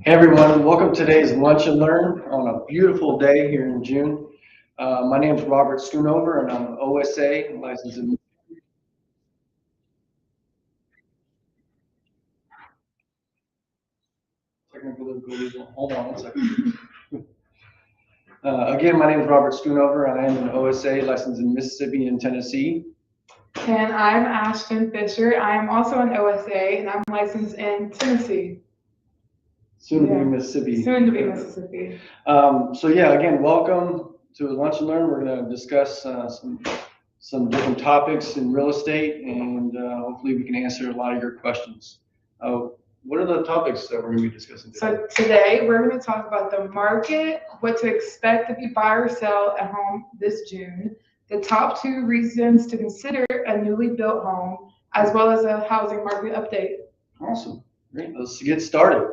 Hey everyone, welcome to today's Lunch and Learn on a beautiful day here in June. My name is Robert Schoonover and I'm OSA licensed in technical difficulties. Hold on one second. Again, my name is Robert Schoonover and I am an OSA licensed in Mississippi and Tennessee. And I'm Ashton Fisher. I am also an OSA and I'm licensed in Tennessee. Soon to Yeah. be Mississippi. Soon to be Mississippi. Again, welcome to Lunch and Learn. We're going to discuss some different topics in real estate, and hopefully we can answer a lot of your questions. What are the topics that we're going to be discussing today? So today we're going to talk about the market, what to expect if you buy or sell a home this June, the top 2 reasons to consider a newly built home, as well as a housing market update. Awesome. Great. Let's get started.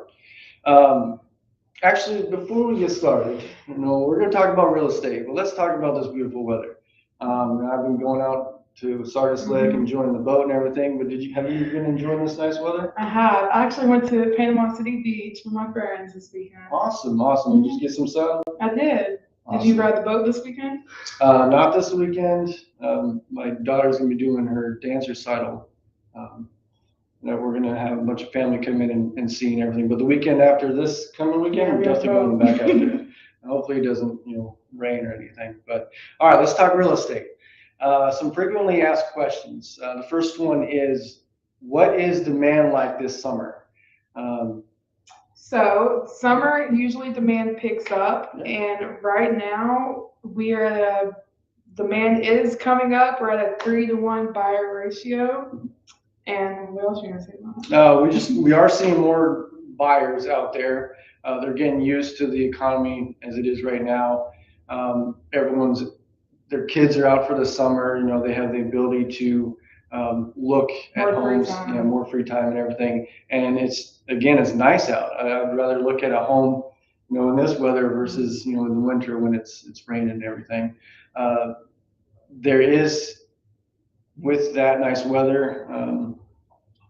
Actually, before we get started, we're going to talk about real estate, but let's talk about this beautiful weather. I've been going out to Sardis Lake, enjoying the boat and everything, but have you been enjoying this nice weather? I have. I actually went to Panama City Beach with my friends this weekend. Awesome. Did you get some sun? I did. Awesome. Did you ride the boat this weekend? Not this weekend. My daughter's going to be doing her dance recital. We're going to have a bunch of family come in and see and everything. But the weekend after this coming weekend, we're definitely going back out there. And hopefully it doesn't, rain or anything. But all right, let's talk real estate. Some frequently asked questions. The first one is, what is demand like this summer? So summer usually demand picks up, and right now demand is coming up. We're at a 3-to-1 buyer ratio. And what else are you gonna say about that? We are seeing more buyers out there. They're getting used to the economy as it is right now. Their kids are out for the summer. They have the ability to look at homes, more free time and everything. And it's nice out. I'd rather look at a home, in this weather versus, in the winter when it's raining and everything. There is, with that nice weather,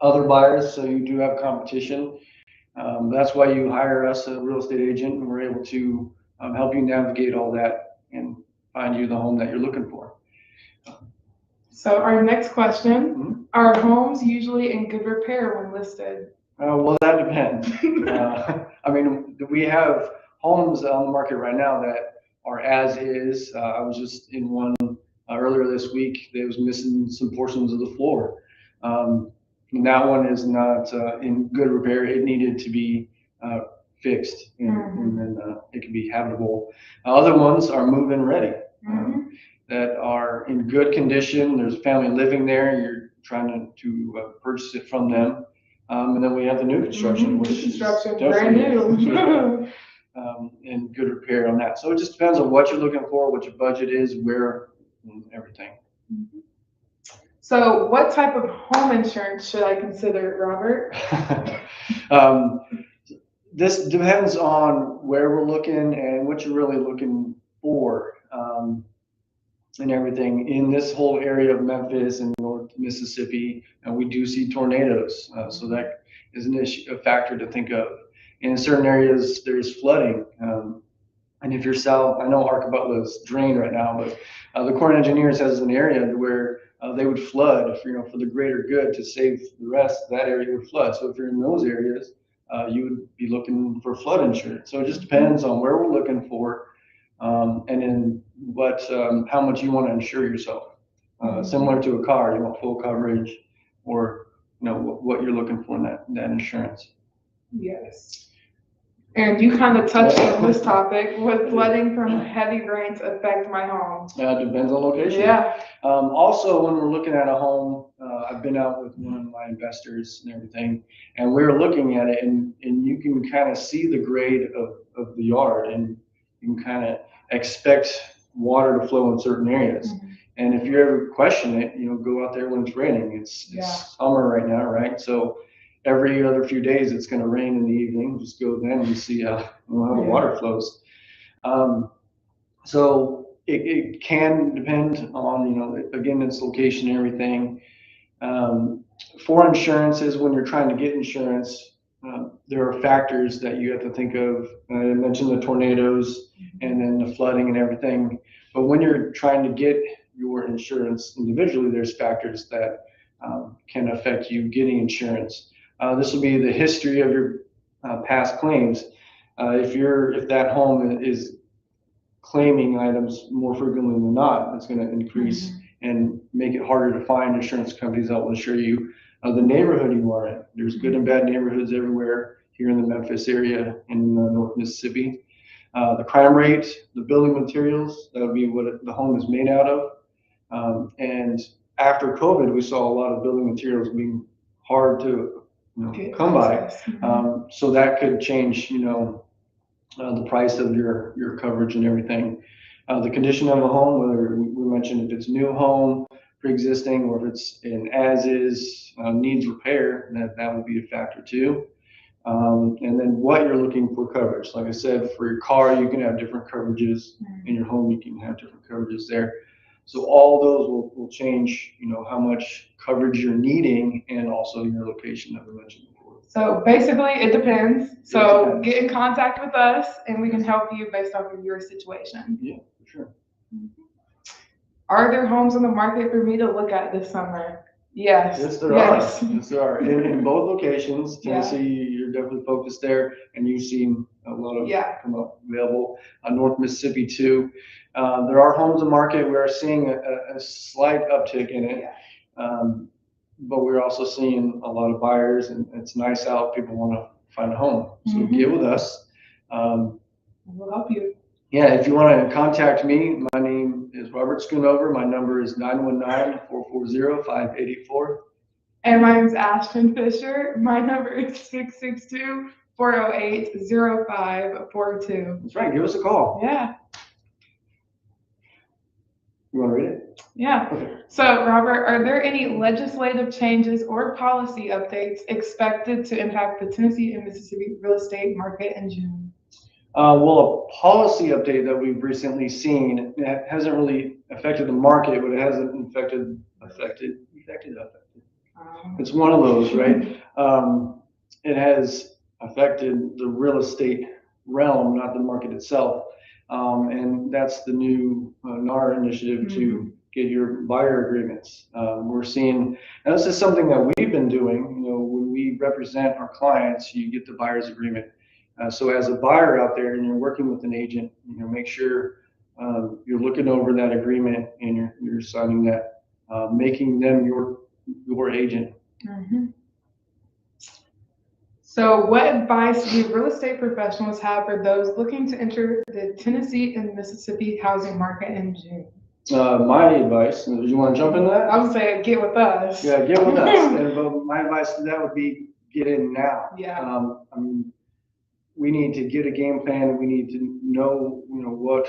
other buyers, so you do have competition. That's why you hire us, a real estate agent, and we're able to help you navigate all that and find you the home that you're looking for. So our next question, are homes usually in good repair when listed? Well, that depends. We have homes on the market right now that are as is. I was just in one earlier this week that was missing some portions of the floor. And that one is not in good repair. It needed to be fixed, and then it can be habitable. Other ones are move-in ready, that are in good condition. There's a family living there. You're trying to purchase it from them. And then we have the new construction, which is brand new. In good repair on that. So it just depends on what you're looking for, what your budget is, where, and everything. So what type of home insurance should I consider, Robert? This depends on where we're looking and what you're really looking for, and everything. In this whole area of Memphis and North Mississippi, and we do see tornadoes, so that is a factor to think of. In certain areas, there's flooding. And if you're south, I know Arcabutla is drained right now, but the Corps of Engineers has an area where they would flood, for the greater good to save the rest. That area would flood. So if you're in those areas, you would be looking for flood insurance. So it just depends on where we're looking for, and then how much you want to insure yourself. Similar to a car, you want full coverage, or what you're looking for in that insurance. Yes. And you kind of touched on this topic. Would flooding from heavy rains affect my home? Depends on location. Yeah. Also, when we're looking at a home, I've been out with one of my investors and everything, and we were looking at it, and you can kind of see the grade of the yard, and you can kind of expect water to flow in certain areas. And if you ever question it, go out there when it's raining. It's summer right now, right? So every other few days it's going to rain in the evening. Just go then and see how the water flows. So it can depend on, again, its location and everything. For insurances, when you're trying to get insurance, there are factors that you have to think of. I mentioned the tornadoes and then the flooding and everything. But when you're trying to get your insurance individually, there's factors that can affect you getting insurance. This will be the history of your past claims. If that home is claiming items more frequently than not, it's going to increase and make it harder to find insurance companies that will insure you. The neighborhood you are in. There's good and bad neighborhoods everywhere here in the Memphis area and in North Mississippi. The crime rate, the building materials, that would be what the home is made out of. And after COVID, we saw a lot of building materials being hard to come by. So that could change, the price of your coverage and everything. The condition of a home, whether we mentioned if it's a new home, pre-existing, or if it's an as-is, needs repair, that would be a factor too. And then what you're looking for coverage. Like I said, for your car, you can have different coverages. In your home, you can have different coverages there. So all those will change, how much coverage you're needing and also your location that we mentioned before. So basically, it depends. So get in contact with us and we can help you based off of your situation. Yeah, for sure. Are there homes on the market for me to look at this summer? Yes. Yes, there are. Yes, there are. In both locations, Tennessee, you're definitely focused there, and you've seen a lot of come up available. North Mississippi too. There are homes on the market. We are seeing a slight uptick in it, but we're also seeing a lot of buyers, and it's nice out. People want to find a home, so get with us. We'll help you. Yeah, if you want to contact me, my name is Robert Schoonover. My number is 919-440-5884. And my name is Ashton Fisher. My number is 662-408-0542. That's right. Give us a call. Yeah. You want to read it? Yeah. Okay. So, Robert, are there any legislative changes or policy updates expected to impact the Tennessee and Mississippi real estate market in June? Well, a policy update that we've recently seen, it hasn't really affected the market, but it hasn't affected. It's one of those, right? It has affected the real estate realm, not the market itself. And that's the new NAR initiative to get your buyer agreements. We're seeing, and this is something that we've been doing, when we represent our clients, you get the buyer's agreement. So as a buyer out there and you're working with an agent, make sure you're looking over that agreement and you're signing that, making them your agent. So what advice do real estate professionals have for those looking to enter the Tennessee and Mississippi housing market in June? My advice, do you want to jump in that? I would say get with us. Yeah, get with us. But my advice to that would be get in now. Yeah. We need to get a game plan. We need to know, what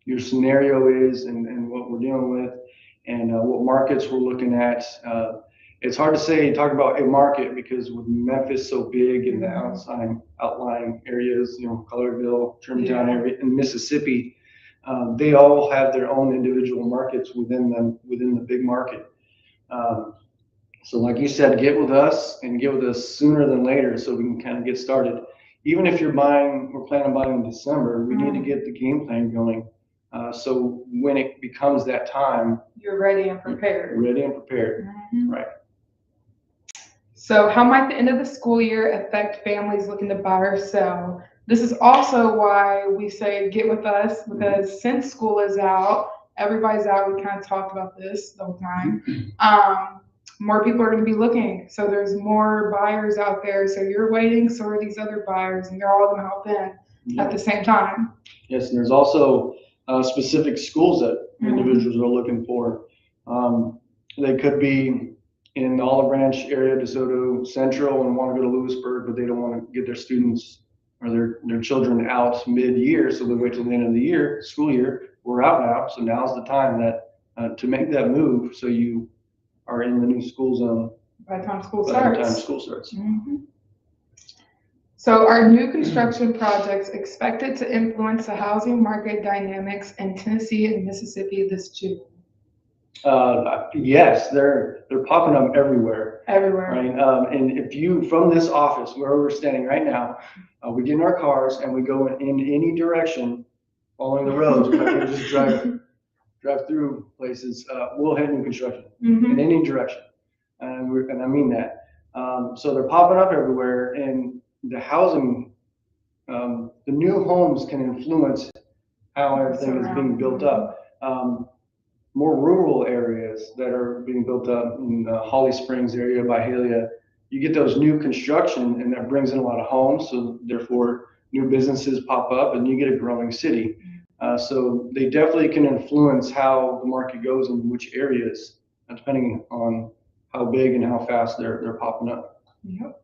your scenario is and what we're dealing with and what markets we're looking at. It's hard to talk about a market because with Memphis so big and the outlying areas, Colorville, Germantown area, and Mississippi, they all have their own individual markets within the big market. So like you said, get with us and get with us sooner than later so we can kind of get started. Even if we're planning on buying in December, we need to get the game plan going. So when it becomes that time, you're ready and prepared. Right. So how might the end of the school year affect families looking to buy or sell? This is also why we say get with us, because since school is out, everybody's out. We kind of talked about this the whole time. More people are going to be looking. So there's more buyers out there. So you're waiting, so are these other buyers, and they're all going to help in at the same time. Yes, and there's also specific schools that individuals are looking for. They could be in the Olive Branch area, DeSoto Central, and want to go to Lewisburg, but they don't want to get their students or their children out mid-year, so they wait till the end of the school year. We're out now, so now's the time that to make that move so you are in the new school zone by the time school starts. So are new construction projects expected to influence the housing market dynamics in Tennessee and Mississippi this June? Yes, they're popping up everywhere, Everywhere. right? And if you, from this office where we're standing right now, we get in our cars and we go in any direction, following the roads. We're not gonna just drive through places. We'll hit new construction in any direction, and I mean that. So they're popping up everywhere, and the housing, the new homes can influence how everything is being built up. More rural areas that are being built up in the Holly Springs area by Halia, you get those new construction, and that brings in a lot of homes. So therefore, new businesses pop up, and you get a growing city. So they definitely can influence how the market goes in which areas, depending on how big and how fast they're popping up. Yep.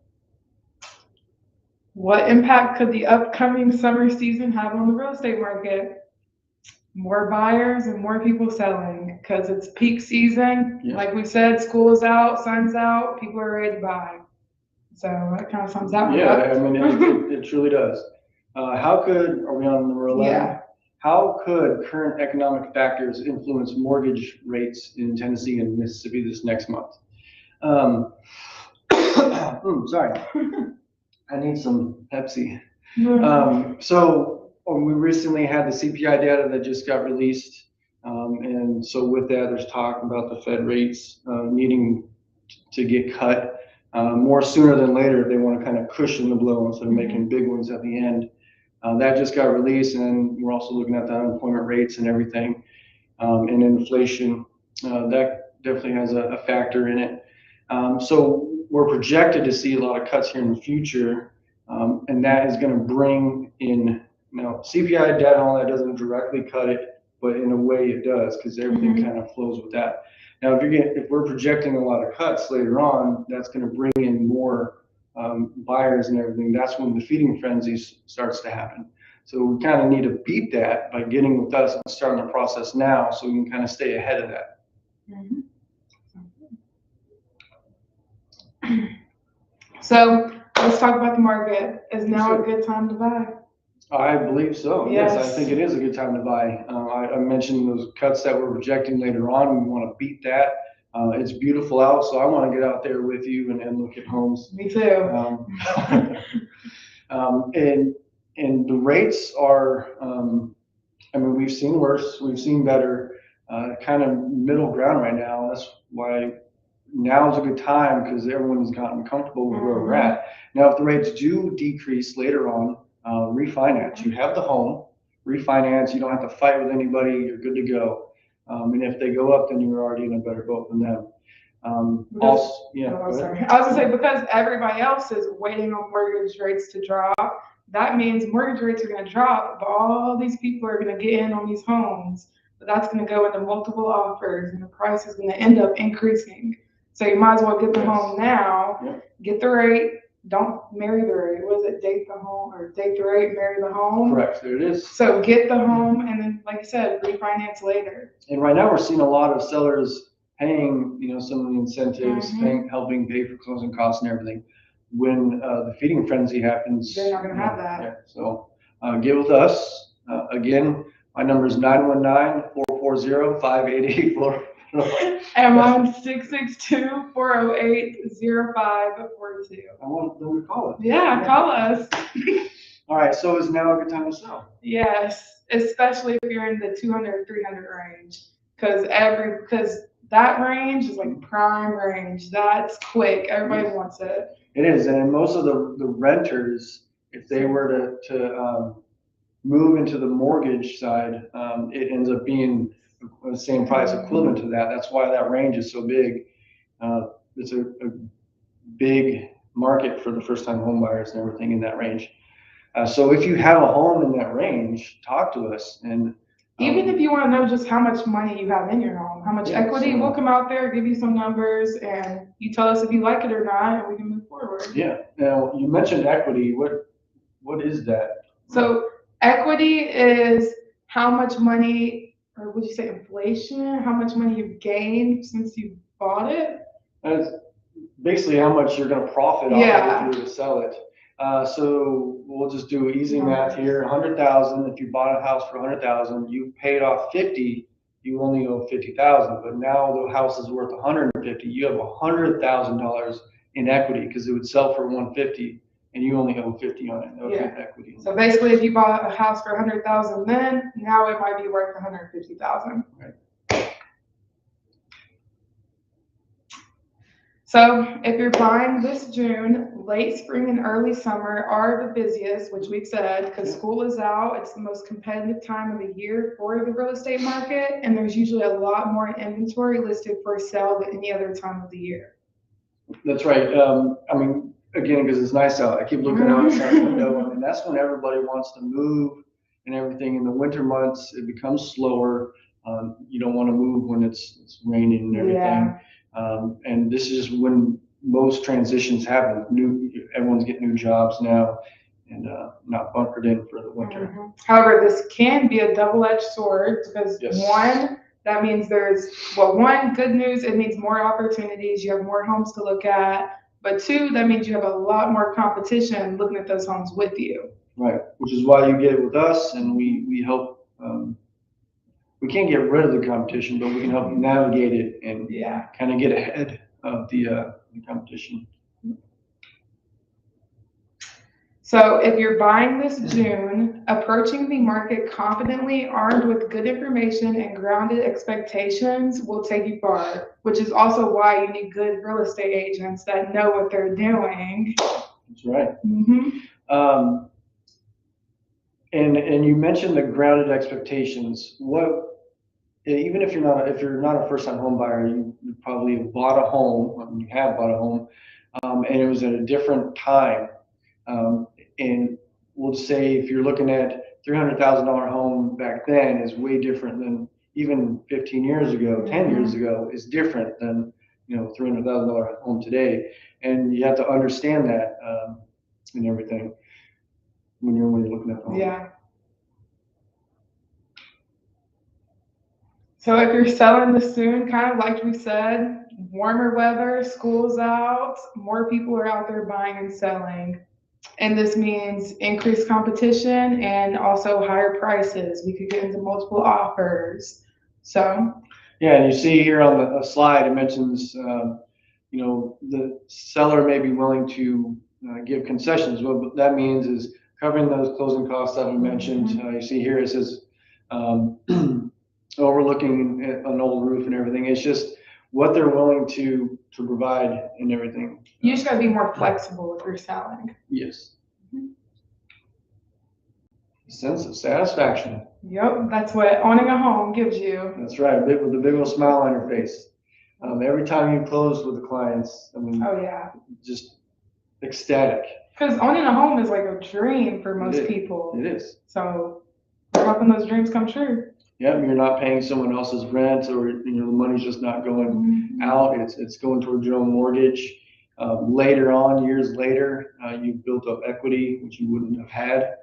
What impact could the upcoming summer season have on the real estate market? More buyers and more people selling because it's peak season. Yeah. Like we said, school is out, sun's out, people are ready to buy. So that kind of sums that one Yeah, up. I mean, it truly does. Are we on number 11? Yeah. How could current economic factors influence mortgage rates in Tennessee and Mississippi this next month? Sorry, I need some Pepsi. So we recently had the CPI data that just got released. And so with that, there's talk about the Fed rates needing to get cut more sooner than later. They want to kind of cushion the blow instead of making big ones at the end. That just got released, and we're also looking at the unemployment rates and everything, and inflation. That definitely has a factor in it. So we're projected to see a lot of cuts here in the future, and that is going to bring in, CPI data and all that doesn't directly cut it, but in a way it does, because everything kind of flows with that. Now, if we're projecting a lot of cuts later on, that's going to bring in more buyers and everything. That's when the feeding frenzy starts to happen. So we kind of need to beat that by getting with us and starting the process now, so we can kind of stay ahead of that. So let's talk about the market. Is now a good time to buy? I believe so. Yes, Yes. I think it is a good time to buy. I mentioned those cuts that we're projecting later on. We want to beat that. It's beautiful out, so I want to get out there with you and look at homes. Me too. And the rates are, I mean, we've seen worse, we've seen better, kind of middle ground right now. That's why now is a good time, because everyone's gotten comfortable with where we're at. Now, if the rates do decrease later on, refinance. You have the home, refinance. You don't have to fight with anybody. You're good to go. And if they go up, then you're already in a better boat than them. Also, yeah. Sorry. I was gonna say, because everybody else is waiting on mortgage rates to drop, that means mortgage rates are gonna drop, but all these people are gonna get in on these homes. But that's gonna go into multiple offers, and the price is gonna end up increasing. So you might as well get the home now, get the rate. Don't marry the rate. What is it? Date the home, or date the rate, marry the home. Correct. There it is. So get the home, and then, like I said, refinance later. And right now we're seeing a lot of sellers paying, some of the incentives, helping pay for closing costs and everything. When the feeding frenzy happens, they're not going to have that. Yeah. So get with us. Again, my number is 919-440-5884. And mine's 662-408-0542. I want them to call it. Yeah, call us. All right, so is now a good time to sell? Yes, especially if you're in the 200, 300 range, because that range is like prime range. That's quick. Everybody wants it. It is, and most of the renters, if they were to move into the mortgage side, it ends up being the same price equivalent to that. That's why that range is so big. It's a big market for the first-time home buyers and everything in that range. So if you have a home in that range, talk to us. And even if you want to know just how much money you have in your home, how much equity, we'll come out there, give you some numbers, and you tell us if you like it or not, and we can move forward. Yeah. Now, you mentioned equity. What is that? So equity is how much money, or would you say inflation, how much money you've gained since you bought it? That's basically how much you're going to profit off of if you were to sell it. So we'll just do easy math here. 100,000. If you bought a house for 100,000, you paid off 50. you only owe 50,000. But now the house is worth 150. You have $100,000 in equity because it would sell for 150, and you only owe 50 on it. No equity. So basically, if you bought a house for 100,000, then now it might be worth 150,000. Right. So if you're buying this June, late spring and early summer are the busiest, which we've said, because school is out. It's the most competitive time of the year for the real estate market, and there's usually a lot more inventory listed for sale than any other time of the year. That's right. I mean, again, because it's nice out, I keep looking outside the window, and that's when everybody wants to move and everything. In the winter months, it becomes slower. You don't want to move when it's raining and everything. Yeah. And this is just when most transitions happen. Everyone's getting new jobs now and not bunkered in for the winter. Mm-hmm. However, this can be a double-edged sword because one, that means one, good news, it means more opportunities. You have more homes to look at. But two, that means you have a lot more competition looking at those homes with you. Right, which is why you get it with us, and we help. We can't get rid of the competition, but we can help you navigate it and kind of get ahead of the competition. So if you're buying this June, approaching the market confidently, armed with good information and grounded expectations will take you far, which is also why you need good real estate agents that know what they're doing. That's right. Mm-hmm. And you mentioned the grounded expectations. Even if you're not a first-time home buyer, you probably have bought a home. You have bought a home, and it was at a different time. And we'll say if you're looking at $300,000 home back then is way different than even 15 years ago, 10 years ago is different than $300,000 home today. And you have to understand that and everything when you're looking at the home. Yeah. So if you're selling this soon, kind of like we said, warmer weather, school's out, more people are out there buying and selling. And this means increased competition and also higher prices. We could get into multiple offers. So. Yeah, and you see here on the slide, it mentions, the seller may be willing to give concessions. What that means is covering those closing costs that we mentioned. You see here it says overlooking an old roof and everything. It's just what they're willing to provide and everything. You just got to be more flexible if you're selling. Yes. Sense of satisfaction. Yep, that's what owning a home gives you. That's right, with a big old smile on your face. Every time you close with the clients, I mean, just ecstatic. Because owning a home is like a dream for most people. It is. So we're helping those dreams come true. Yeah, you're not paying someone else's rent, or the money's just not going out. It's going towards your own mortgage. Later on, years later, you've built up equity which you wouldn't have had,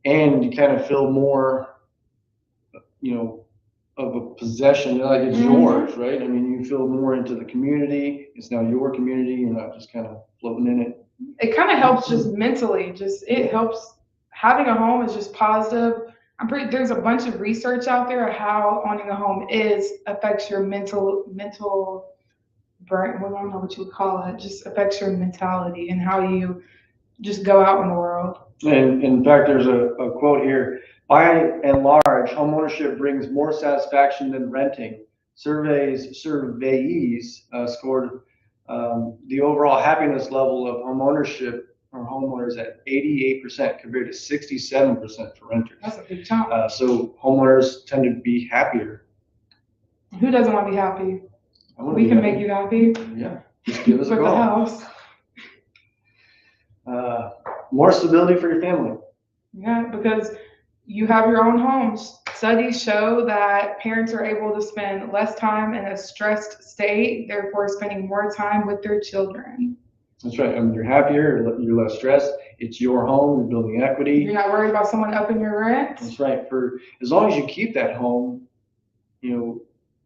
and you kind of feel more, of a possession, like it's yours, right? I mean, you feel more into the community. It's now your community. You're not just kind of floating in it. It kind of helps just mentally. It helps. Having a home is just positive. There's a bunch of research out there of how owning a home affects your mental brain. Well, I don't know what you would call it. Just affects your mentality and how you just go out in the world. And in fact, there's a quote here. By and large, homeownership brings more satisfaction than renting. Surveyees scored the overall happiness level of homeownership for homeowners at 88% compared to 67% for renters. That's a big chunk. So homeowners tend to be happier. Who doesn't want to be happy? We can make you happy. Yeah, just give us a call. With the house. More stability for your family. Yeah, because you have your own homes. Studies show that parents are able to spend less time in a stressed state, therefore spending more time with their children. That's right. I mean, you're happier, you're less stressed. It's your home. You're building equity. You're not worried about someone upping your rent. That's right. For as long as you keep that home,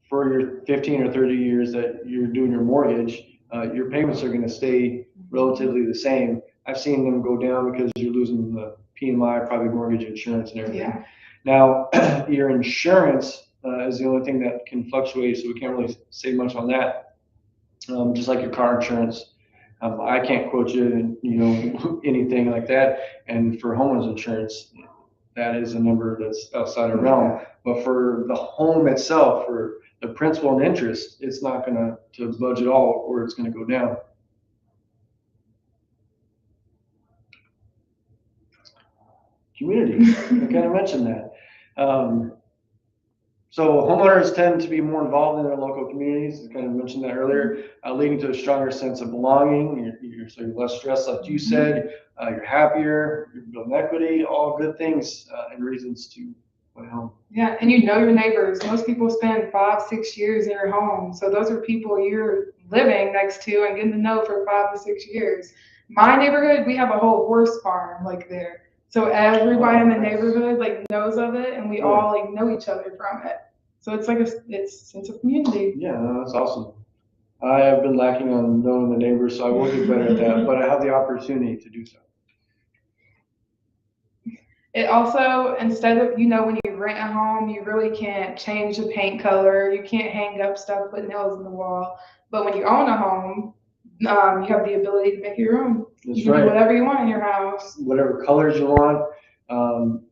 for your 15 or 30 years that you're doing your mortgage, your payments are going to stay relatively the same. I've seen them go down because you're losing the PMI, private mortgage insurance, and everything. Yeah. Now, your insurance is the only thing that can fluctuate, so we can't really say much on that. Just like your car insurance, I can't quote you, anything like that. And for homeowners insurance, that is a number that's outside our realm. But for the home itself, for the principal and interest, it's not going to budge at all, or it's going to go down. Community, I kind of mentioned that. So homeowners tend to be more involved in their local communities. I kind of mentioned that earlier, leading to a stronger sense of belonging. So you're less stressed, like you said. You're happier. You're building equity. All good things and reasons to buy a home. Yeah, and you know your neighbors. Most people spend 5-6 years in their home, so those are people you're living next to and getting to know for 5 to 6 years. My neighborhood, we have a whole horse farm there. So everybody in the neighborhood knows of it, and we all know each other from it. So it's it's sense of community. Yeah, no, that's awesome. I have been lacking on knowing the neighbors, so I will get better at that. But I have the opportunity to do so. It also, instead of when you rent a home, you really can't change the paint color. You can't hang up stuff, put nails in the wall. But when you own a home, you have the ability to make it your own. That's you right. can do whatever you want in your house. Whatever colors you want. I'm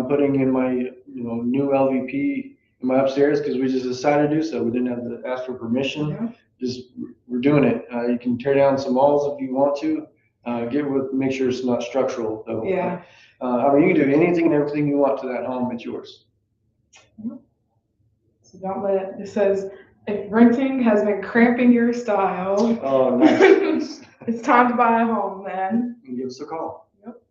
putting in my new LVP in my upstairs because we just decided to do so. We didn't have to ask for permission. Yeah. We're doing it. You can tear down some walls if you want to. Make sure it's not structural though. Yeah. You can do anything and everything you want to that home. It's yours. So don't let it says, if renting has been cramping your style, oh, nice. It's time to buy a home then. Give us a call. Yep.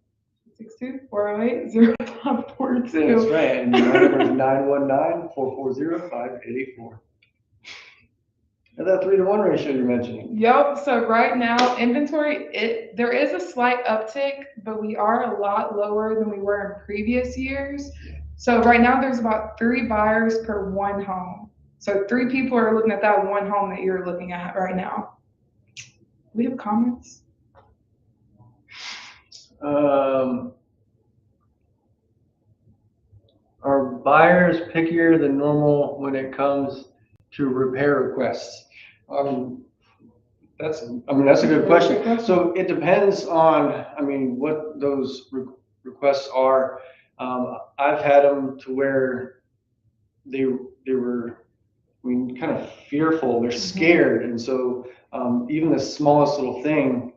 62408-0542. That's right. And my number is 919-440-5884. And that 3-to-1 ratio you're mentioning. Yep. So right now, inventory, there is a slight uptick, but we are a lot lower than we were in previous years. So right now, there's about 3 buyers per 1 home. So 3 people are looking at that 1 home that you're looking at right now. We have comments? Are buyers pickier than normal when it comes to repair requests? That's a good question. So it depends on, what those requests are. I've had them to where they were, kind of fearful. They're scared, and so even the smallest little thing,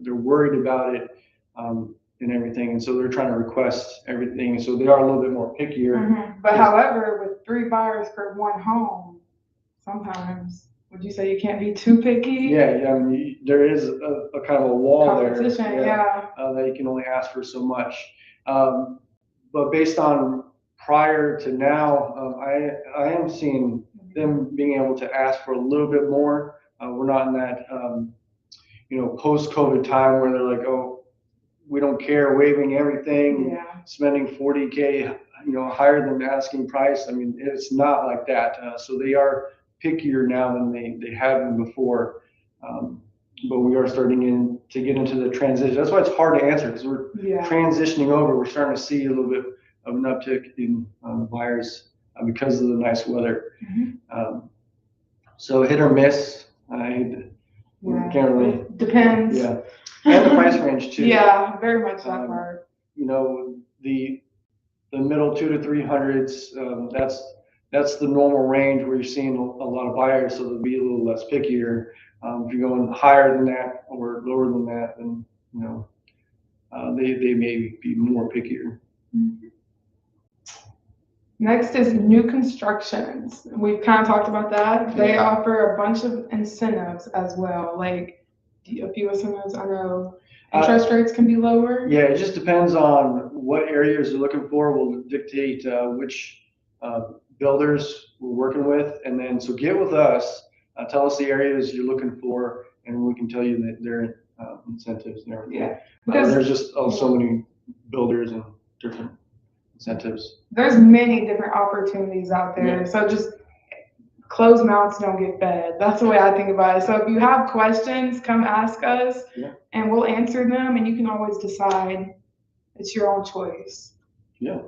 they're worried about it and everything, and so they're trying to request everything. So they are a little bit more pickier. But however, with 3 buyers per 1 home, sometimes. Would you say you can't be too picky? Yeah, there is a kind of a wall there. Competition, yeah. That you can only ask for so much. But based on prior to now, I am seeing them being able to ask for a little bit more. We're not in that, post-COVID time where they're like, oh, we don't care, waiving everything, spending $40K, higher than the asking price. It's not like that. So they are pickier now than they have been before. But we are starting to get into the transition. That's why it's hard to answer, because we're transitioning over. We're starting to see a little bit of an uptick in buyers because of the nice weather. So hit or miss. Can't really. Depends. Yeah, and the price range too. Yeah, very much that part. The middle 200 to 300s. That's the normal range where you're seeing a lot of buyers, so they'll be a little less pickier. If you're going higher than that or lower than that, then they may be more pickier. Next is new constructions. We've kind of talked about that. They offer a bunch of incentives as well, like a few incentives. I know interest rates can be lower. Yeah, it just depends on what areas you're looking for. Will dictate which builders we're working with, and then so get with us. Tell us the areas you're looking for, and we can tell you that their incentives and everything. Yeah, because there's just so many builders and different incentives. There's many different opportunities out there. So just closed mouths don't get fed. That's the way I think about it. So if you have questions, come ask us, and we'll answer them, and you can always decide. It's your own choice. Yeah.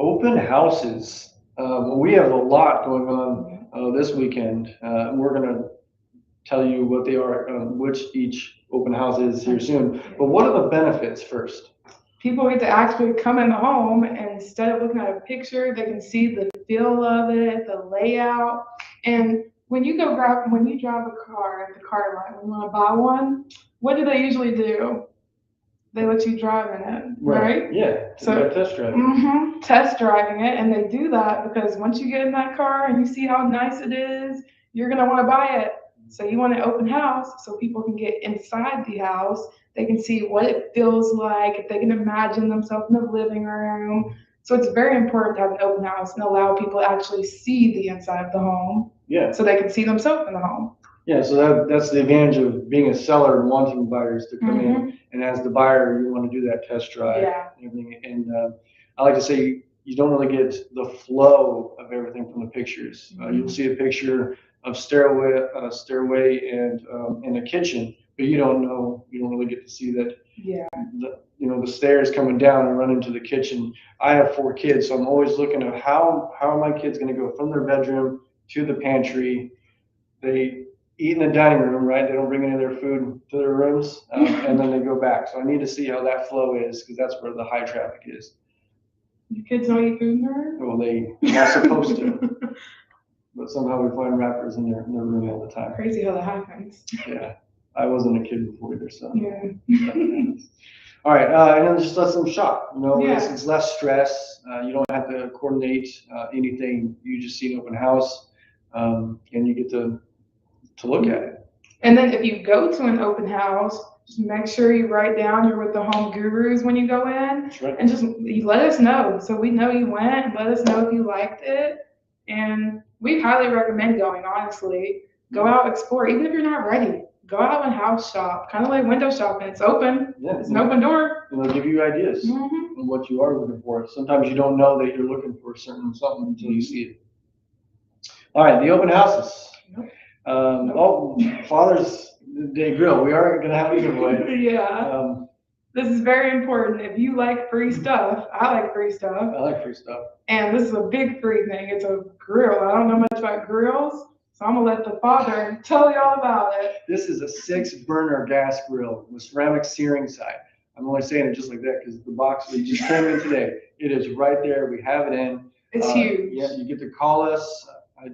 Open houses. Well, we have a lot going on this weekend. We're going to tell you what they are, which each open house is here soon. But what are the benefits first? People get to actually come in the home, and instead of looking at a picture, they can see the feel of it, the layout. And when you drive a car at the car lot, when you want to buy one, what do they usually do? They let you drive in it, right? Yeah. So test drive. Test driving it, and they do that because once you get in that car and you see how nice it is, you're gonna want to buy it. So you want an open house so people can get inside the house. They can see what it feels like, if they can imagine themselves in the living room. So it's very important to have an open house and allow people to actually see the inside of the home. Yeah. So they can see themselves in the home. Yeah, so that's the advantage of being a seller and wanting buyers to come in. And as the buyer, you want to do that test drive and everything. And I like to say you don't really get the flow of everything from the pictures. You'll see a picture of stairway and a kitchen, but you don't really get to see that. Yeah. The stairs coming down and run into the kitchen. I have 4 kids, so I'm always looking at how are my kids going to go from their bedroom to the pantry. They eat in the dining room, right? They don't bring any of their food to their rooms, and then they go back. So I need to see how that flow is, because that's where the high traffic is. Your kids don't eat food in their room? Well, they're not supposed to, but somehow we find wrappers in their room all the time. Crazy how that happens. Yeah, I wasn't a kid before either, so. Yeah. All right, and then just let them shop. It's less stress. You don't have to coordinate anything. You just see an open house, and you get to look at it. And then if you go to an open house, just make sure you write down you're with the home gurus when you go in. That's right. And just you let us know. So we know you went. Let us know if you liked it. And we highly recommend going, honestly. Go out, explore. Even if you're not ready, go out and house shop. Kind of like window shopping. It's open. Yeah, it's an open door. And they'll give you ideas on what you are looking for. Sometimes you don't know that you're looking for something until you see it. All right, the open houses. Father's Day Grill. We are going to have a giveaway. Yeah. This is very important. If you like free stuff, I like free stuff. I like free stuff. And this is a big free thing. It's a grill. I don't know much about grills, so I'm going to let the father tell you all about it. This is a 6-burner gas grill with ceramic searing side. I'm only saying it just like that because the box we just came in today, it is right there. We have it in. It's huge. Yeah, you get to call us. I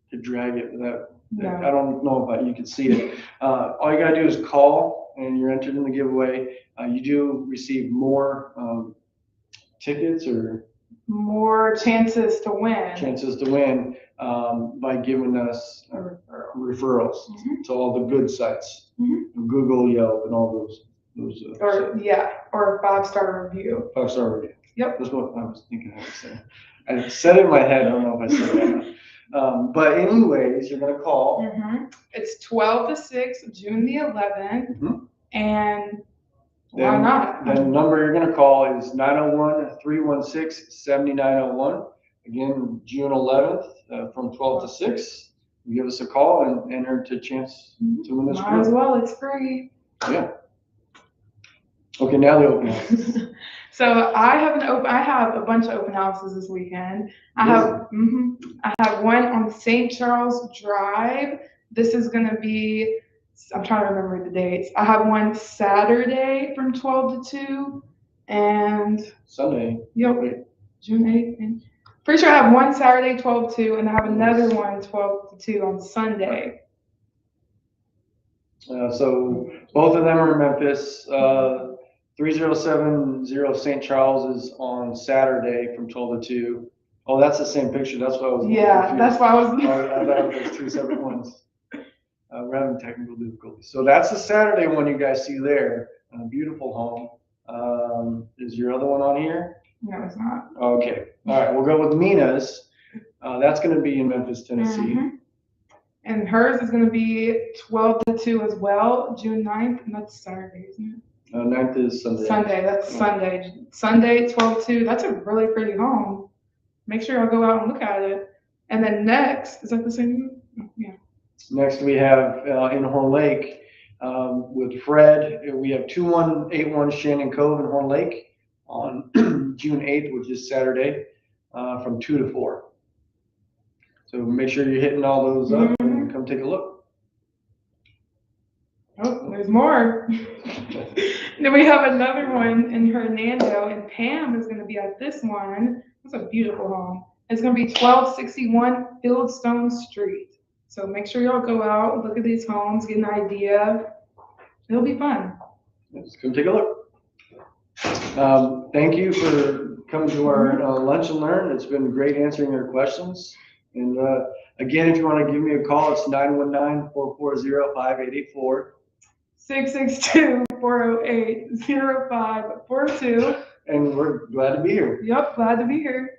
could drag it without. No. I don't know if you can see it. All you got to do is call, and you're entered in the giveaway. You do receive more tickets or more chances to win. By giving us referrals to all the good sites, Google, Yelp, and all those. Or a 5-star review. 5-star review. Yep. That's what I was thinking I would say. I said it in my head. I don't know if I said it. But anyways, you're gonna call. It's 12 to 6, June the 11th, and why not? The number you're gonna call is 901-316-7901. Again, June 11th from 12 to 6. You give us a call and enter to chance to win this. Might as well. It's free. Yeah. Okay, now the open house. So I have a bunch of open houses this weekend. I have one on St. Charles Drive. This is going to be, I'm trying to remember the dates. I have one Saturday from 12 to 2 and Sunday. Yep. June 8th. And pretty sure I have one Saturday 12 to 2 and I have another one 12 to 2 on Sunday. So both of them are in Memphis. 3070 St. Charles is on Saturday from 12 to 2. Oh, that's the same picture. That's why I was. Yeah, that's why I was. I thought it was 2 separate ones. We're having technical difficulties. So that's the Saturday one you guys see there. A beautiful home. Is your other one on here? No, it's not. Okay. All right. We'll go with Mina's. That's going to be in Memphis, Tennessee. And hers is going to be 12 to 2 as well, June 9th. And that's Saturday, isn't it? 9th is Sunday. That's Sunday. Sunday, 12 to 2. That's a really pretty home. Make sure y'all go out and look at it. And then next, is that the same one? Yeah. Next, we have in Horn Lake with Fred. We have 2181 Shannon Cove in Horn Lake on June 8th, which is Saturday, from 2 to 4. So make sure you're hitting all those up and come take a look. Oh, there's more. Then we have another one in Hernando, and Pam is going to be at this one. It's a beautiful home. It's going to be 1261 Fieldstone Street. So make sure y'all go out, look at these homes, get an idea. It'll be fun. Just come take a look. Thank you for coming to our lunch and learn. It's been great answering your questions. And again, if you want to give me a call, it's 919-440-5884. 662-408-0542. And we're glad to be here. Yep, glad to be here.